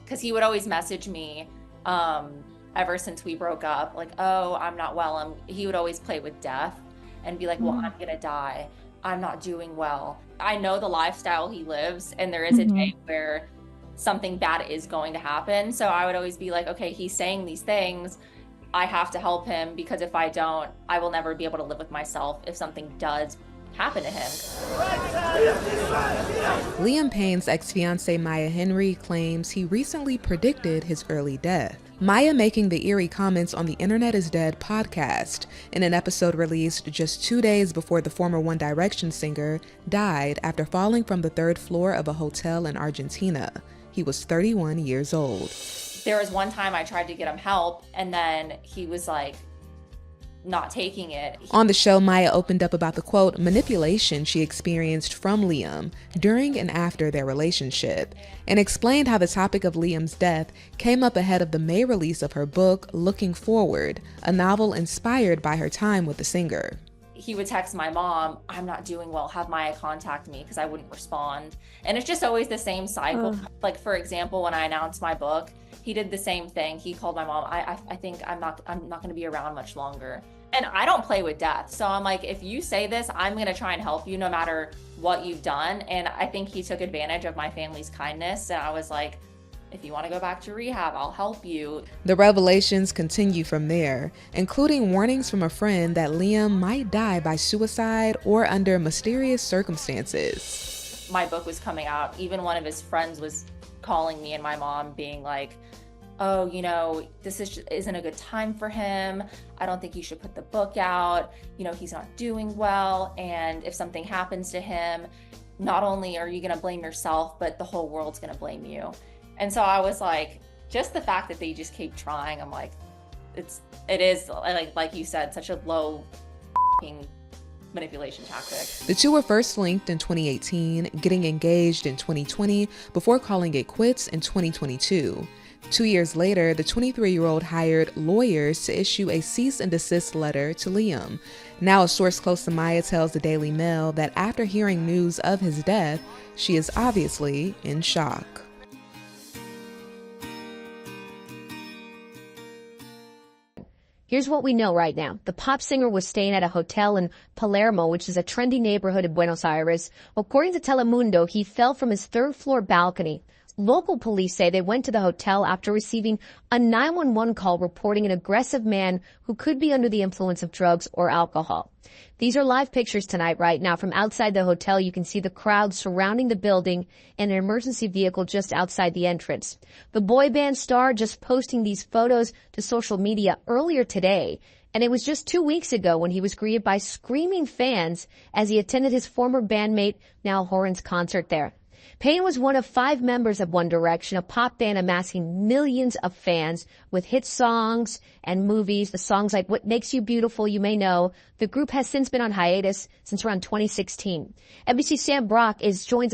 because he would always message me ever since we broke up, like, oh, I'm not well. He would always play with death and be like, well, I'm gonna die. I'm not doing well. I know the lifestyle he lives, and there is a Mm-hmm. day where something bad is going to happen. So I would always be like, okay, he's saying these things. I have to help him, because if I don't, I will never be able to live with myself if something does happen to him. Liam Payne's ex-fiancée Maya Henry claims he recently predicted his early death. Maya making the eerie comments on the Internet is Dead podcast in an episode released just 2 days before the former One Direction singer died after falling from the 3rd floor of a hotel in Argentina. He was 31 years old. There was one time I tried to get him help, and then he was like, not taking it. On the show, Maya opened up about the, quote, manipulation she experienced from Liam during and after their relationship, and explained how the topic of Liam's death came up ahead of the May release of her book, Looking Forward, a novel inspired by her time with the singer. He would text my mom, I'm not doing well, have Maya contact me, because I wouldn't respond. And it's just always the same cycle. Like, for example, when I announced my book, he did the same thing. He called my mom, I think I'm not going to be around much longer. And I don't play with death. So I'm like, if you say this, I'm going to try and help you no matter what you've done. And I think he took advantage of my family's kindness. And I was like, if you want to go back to rehab, I'll help you. The revelations continue from there, including warnings from a friend that Liam might die by suicide or under mysterious circumstances. My book was coming out. Even one of his friends was calling me and my mom being like, oh, this isn't a good time for him. I don't think you should put the book out. He's not doing well. And if something happens to him, not only are you going to blame yourself, but the whole world's going to blame you. And so I was like, just the fact that they just keep trying, I'm like, it is like you said, such a low manipulation tactic. The two were first linked in 2018, getting engaged in 2020 before calling it quits in 2022. 2 years later, the 23-year-old hired lawyers to issue a cease and desist letter to Liam. Now, a source close to Maya tells the Daily Mail that after hearing news of his death, she is obviously in shock. Here's what we know right now. The pop singer was staying at a hotel in Palermo, which is a trendy neighborhood in Buenos Aires. According to Telemundo, he fell from his 3rd floor balcony. Local police say they went to the hotel after receiving a 911 call reporting an aggressive man who could be under the influence of drugs or alcohol. These are live pictures tonight right now. From outside the hotel, you can see the crowd surrounding the building and an emergency vehicle just outside the entrance. The boy band star just posting these photos to social media earlier today. And it was just 2 weeks ago when he was greeted by screaming fans as he attended his former bandmate Niall Horan's concert there. Payne was one of 5 members of One Direction, a pop band amassing millions of fans with hit songs and movies. The songs like What Makes You Beautiful, you may know. The group has since been on hiatus since around 2016. NBC's Sam Brock joins us